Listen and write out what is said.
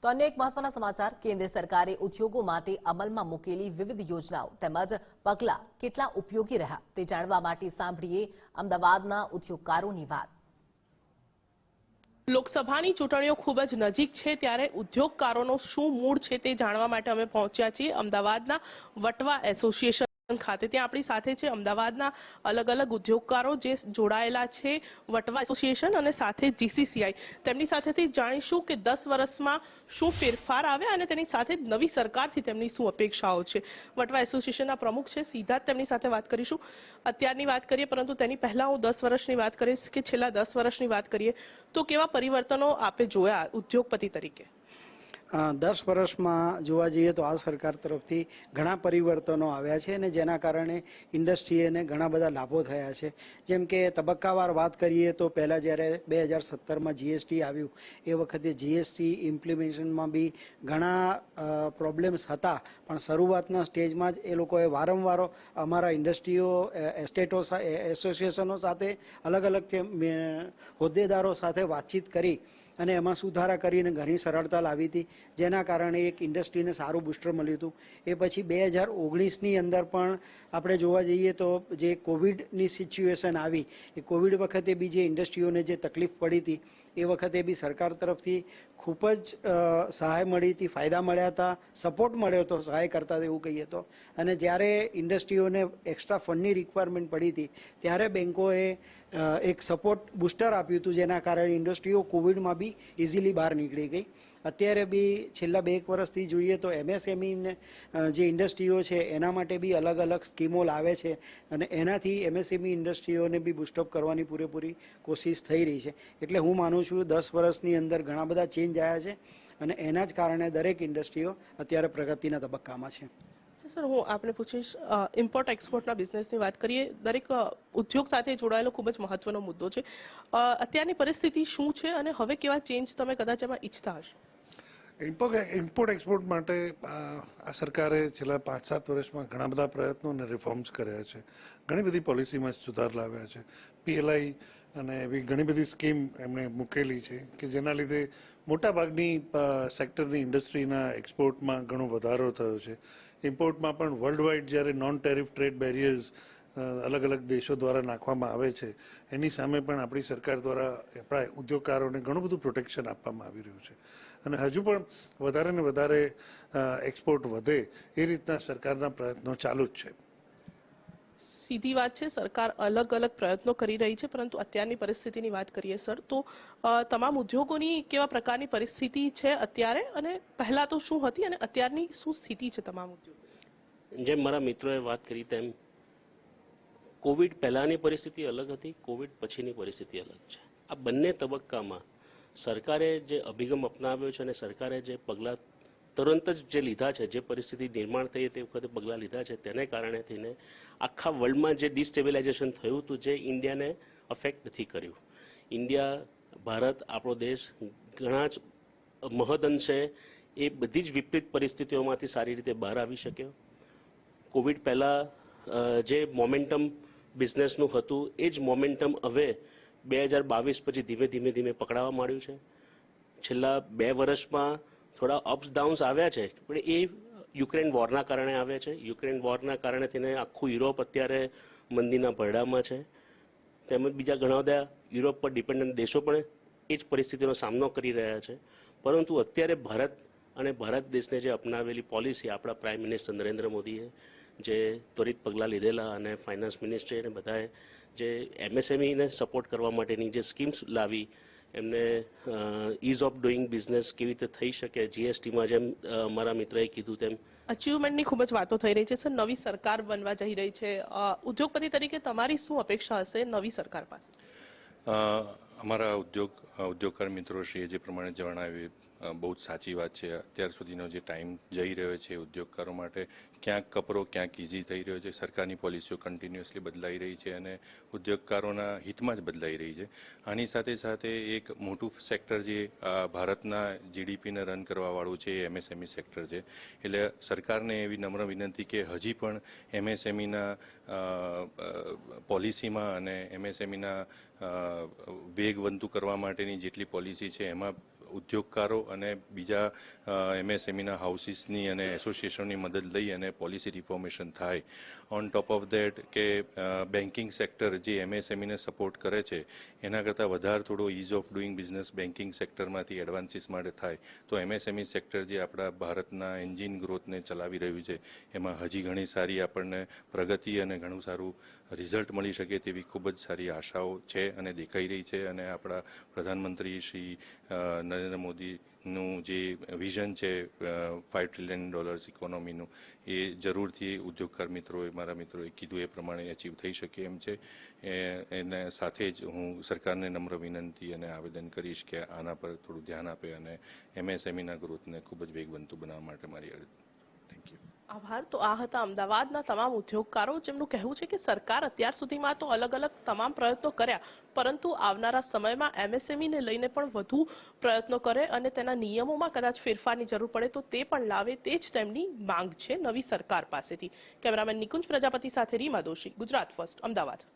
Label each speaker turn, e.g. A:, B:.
A: તો અન્ય એક મહત્વના સમાચાર, કેન્દ્ર સરકારે ઉદ્યોગો માટે અમલમાં મૂકેલી વિવિધ યોજનાઓ તેમજ પગલાં કેટલા ઉપયોગી રહ્યા તે જાણવા માટે સાંભળીએ અમદાવાદના ઉદ્યોગકારોની વાત।
B: લોકસભાની ચૂંટણીઓ ખૂબ જ નજીક છે ત્યારે ઉદ્યોગકારોનો શું મૂડ છે તે જાણવા માટે અમે પહોંચ્યા છીએ અમદાવાદના વટવા એસોસિએશન ખાતે। ત્યાં આપણી સાથે છે અમદાવાદના અલગ અલગ ઉદ્યોગકારો જે જોડાયેલા છે વટવા એસોસિએશન અને સાથે જીસીસીઆઈ। તેમની સાથેથી જાણીશું કે 10 વર્ષમાં શું ફેરફાર આવ્યા અને તેની સાથે નવી સરકારથી તેમની શું અપેક્ષાઓ છે। વટવા એસોસિએશનના પ્રમુખ છે, સીધા જ તેમની સાથે વાત કરીશું। અત્યારની વાત કરીએ પરંતુ તેની પહેલા હું 10 વર્ષની વાત કરીશ કે છેલ્લા 10 વર્ષની વાત કરીએ તો કેવા પરિવર્તનો આપે જોયા ઉદ્યોગપતિ તરીકે?
C: 10 વર્ષમાં જોવા જઈએ તો આ સરકાર તરફથી ઘણા પરિવર્તનો આવ્યા છે અને જેના કારણે ઇન્ડસ્ટ્રીને ઘણા બધા લાભો થયા છે। જેમ કે તબક્કાવાર વાત કરીએ તો પહેલાં જ્યારે 2017માં જીએસટી આવ્યું એ વખતે જીએસટી ઇમ્પ્લિમેન્ટેશનમાં બી ઘણા પ્રોબ્લેમ્સ હતા, પણ શરૂઆતના સ્ટેજમાં જ એ લોકોએ વારંવાર અમારા ઇન્ડસ્ટ્રીઓ એસ્ટેટો એસોસિએશનો સાથે અલગ અલગ હોદ્દેદારો સાથે વાતચીત કરી અને એમાં સુધારા કરીને ઘણી સરળતા લાવી હતી, જેના કારણે એક ઇન્ડસ્ટ્રીને સારું બૂસ્ટર મળ્યું હતું। એ પછી 2019ની અંદર પણ આપણે જોવા જઈએ તો જે કોવિડની સિચ્યુએશન આવી, એ કોવિડ વખતે બી જે ઇન્ડસ્ટ્રીઓને જે તકલીફ પડી હતી એ વખતે બી સરકાર તરફથી ખૂબ જ સહાય મળી હતી, ફાયદા મળ્યા હતા, સપોર્ટ મળ્યો હતો સહાય કરતા એવું કહીએ તો। અને જ્યારે ઇન્ડસ્ટ્રીઓને એક્સ્ટ્રા ફંડની રિક્વાયરમેન્ટ પડી હતી ત્યારે બેન્કોએ એક સપોર્ટ બૂસ્ટર આપ્યું હતું, જેના કારણે ઇન્ડસ્ટ્રીઓ કોવિડમાં બી ઇઝીલી બહાર નીકળી ગઈ। અત્યારે બી છેલ્લા 2 વર્ષથી જોઈએ તો એમએસએમઈને જે ઇન્ડસ્ટ્રીઓ છે એના માટે બી અલગ અલગ સ્કીમો લાવે છે અને એનાથી એમએસએમઈ ઇન્ડસ્ટ્રીઓને બી બૂસ્ટઅપ કરવાની પૂરેપૂરી કોશિશ થઈ રહી છે। એટલે હું માનું છું 10 વર્ષની અંદર ઘણા બધા ચેન્જ આવ્યા છે અને એના જ કારણે દરેક ઇન્ડસ્ટ્રીઓ અત્યારે પ્રગતિના તબક્કામાં છે।
B: સર, હું આપને પૂછીશ, ઇમ્પોર્ટ એક્સપોર્ટના બિઝનેસની વાત કરીએ, દરેક ઉદ્યોગ સાથે જોડાયેલો ખૂબ જ મહત્વનો મુદ્દો છે। અત્યારની પરિસ્થિતિ શું છે અને હવે કેવા ચેન્જ તમે કદાચ એમાં ઈચ્છતા હશો?
D: ઇમ્પોર્ટ એક્સપોર્ટ માટે આ સરકારે છેલ્લા 5-7 વર્ષમાં ઘણા બધા પ્રયત્નો અને રિફોર્મ્સ કર્યા છે, ઘણી બધી પોલિસીમાં સુધાર લાવ્યા છે। પીએલઆઈ અને એવી ઘણી બધી સ્કીમ એમણે મૂકેલી છે કે જેના લીધે મોટાભાગની સેક્ટરની ઇન્ડસ્ટ્રીના એક્સપોર્ટમાં ઘણો વધારો થયો છે। ઇમ્પોર્ટમાં પણ વર્લ્ડ વાઇડ જ્યારે નોન ટેરિફ ટ્રેડ બેરિયર્સ અલગ અલગ દેશો દ્વારા નાખવામાં આવે છે એની સામે પણ આપણી સરકાર દ્વારા આપણા ઉદ્યોગકારોને ઘણું બધું પ્રોટેક્શન આપવામાં આવી રહ્યું છે અને હજુ પણ વધારે ને વધારે એક્સપોર્ટ વધે એ રીતના સરકારના પ્રયત્નો ચાલુ જ છે।
B: સીધી વાત છે, સરકાર અલગ અલગ પ્રયત્નો કરી રહી છે, પરંતુ અત્યારની પરિસ્થિતિની વાત કરીએ સર તો તમામ ઉદ્યોગોની કેવા પ્રકારની પરિસ્થિતિ છે અત્યારે અને પહેલાં તો શું હતી અને અત્યારની શું સ્થિતિ છે તમામ ઉદ્યોગો?
E: જેમ મારા મિત્રોએ વાત કરી તેમ કોવિડ પહેલાંની પરિસ્થિતિ અલગ હતી, કોવિડ પછીની પરિસ્થિતિ અલગ છે। આ બંને તબક્કામાં સરકારે જે અભિગમ અપનાવ્યો છે અને સરકારે જે પગલાં તુરંત જ જે લીધા છે, જે પરિસ્થિતિ નિર્માણ થઈ તે વખતે પગલાં લીધા છે, તેને કારણે થઈને આખા વર્લ્ડમાં જે ડિસ્ટેબિલાઇઝેશન થયું હતું જે ઇન્ડિયાને અફેક્ટ નથી કર્યું। ઇન્ડિયા, ભારત, આપણો દેશ ઘણા જ મહદઅંશે એ બધી જ વિપરીત પરિસ્થિતિઓમાંથી સારી રીતે બહાર આવી શક્યો। કોવિડ પહેલાં જે મોમેન્ટમ બિઝનેસનું હતું એ જ મોમેન્ટમ હવે 2022 પછી ધીમે ધીમે પકડાવા માંડ્યું છે। છેલ્લા 2 વર્ષમાં થોડા અપ્સ ડાઉન્સ આવ્યા છે, પણ એ યુક્રેન વોરના કારણે આવ્યા છે। યુક્રેન વોરના કારણે થઈને આખું યુરોપ અત્યારે મંદીના ભરડામાં છે, તેમજ બીજા ઘણા બધા યુરોપ પર ડિપેન્ડન્ટ દેશો પણ એ જ પરિસ્થિતિનો સામનો કરી રહ્યા છે। પરંતુ અત્યારે ભારત અને ભારત દેશને જે અપનાવેલી પોલિસી આપણા પ્રાઇમ મિનિસ્ટર નરેન્દ્ર મોદીએ જે ત્વરિત પગલાં લીધેલા અને ફાઇનાન્સ મિનિસ્ટ્રી અને બધાએ જે એમએસએમઈને સપોર્ટ કરવા માટેની જે સ્કીમ્સ લાવી, એમને ઇઝ ઓફ ડુઈંગ બિઝનેસ કેવી રીતે થઈ શકે, જીએસટીમાં જેમ મારા મિત્રએ કીધું તેમ
B: અચીવમેન્ટની ખૂબ જ વાતો થઈ રહી છે સર, નવી સરકાર બનવા જઈ રહી છે, ઉદ્યોગપતિ તરીકે તમારી શું અપેક્ષા હશે નવી સરકાર પાસે?
F: અમારા ઉદ્યોગકાર મિત્રોશ્રીએ જે પ્રમાણે જણાવ્યું બહુ જ સાચી વાત છે। અત્યાર સુધીનો જે ટાઈમ જઈ રહ્યો છે ઉદ્યોગકારો માટે ક્યાંક કપરો ક્યાંક ઇઝી થઈ રહ્યો છે। સરકારની પોલિસીઓ કન્ટિન્યુઅસલી બદલાઈ રહી છે અને ઉદ્યોગકારોના હિતમાં જ બદલાઈ રહી છે। આની સાથે સાથે એક મોટું સેક્ટર જે ભારતના જીડીપીને રન કરવાવાળું છે એ એમએસએમઈ સેક્ટર છે। એટલે સરકારને એવી નમ્ર વિનંતી કે હજી પણ એમએસએમઈના પોલિસીમાં અને એમએસએમઈના વેગવંતુ કરવા માટેની જેટલી પોલિસી છે એમાં ઉદ્યોગકારો અને બીજા એમએસએમઈના હાઉસીસની અને એસોસિએશનની મદદ લઈ અને પોલિસી રિફોર્મેશન થાય. ઓન ટોપ ઓફ ધેટ કે બેન્કિંગ સેક્ટર જે એમએસએમઈને સપોર્ટ કરે છે એના કરતાં વધારે થોડો ease of doing business banking સેક્ટરમાંથી એડવાન્સીસ માટે થાય તો એમએસએમઈ સેક્ટર જે આપણા ભારતના એન્જિન ગ્રોથને ચલાવી રહ્યું છે એમાં હજી ઘણી સારી આપણને પ્રગતિ અને ઘણું સારું રિઝલ્ટ મળી શકે તેવી ખૂબ જ સારી આશાઓ છે અને દેખાઈ રહી છે. અને આપણા પ્રધાનમંત્રી શ્રી નરેન્દ્ર મોદીનું જે વિઝન છે $5 ટ્રિલિયન ઇકોનોમીનું એ જરૂરથી ઉદ્યોગકાર મિત્રોએ મારા મિત્રોએ કીધું એ પ્રમાણે અચીવ થઈ શકે એમ છે. એને સાથે જ હું સરકારને નમ્ર વિનંતી અને આવેદન કરીશ કે આના પર થોડું ધ્યાન આપે અને એમએસએમઈના ગ્રોથને ખૂબ જ વેગવંતુ બનાવવા માટે મારી થેન્ક યુ.
B: આભાર. તો આ હતા અમદાવાદના તમામ ઉદ્યોગકારો, જેમનું કહેવું છે કે સરકાર અત્યાર સુધીમાં તો અલગ અલગ તમામ પ્રયત્નો કર્યા, પરંતુ આવનારા સમયમાં એમએસએમઈને લઈને પણ વધુ પ્રયત્નો કરે અને તેના નિયમોમાં કદાચ ફેરફારની જરૂર પડે તો તે પણ લાવે, તે જ તેમની માંગ છે નવી સરકાર પાસેથી. કેમેરામેન નિકુંજ પ્રજાપતિ સાથે રીમા દોશી, ગુજરાત ફર્સ્ટ, અમદાવાદ.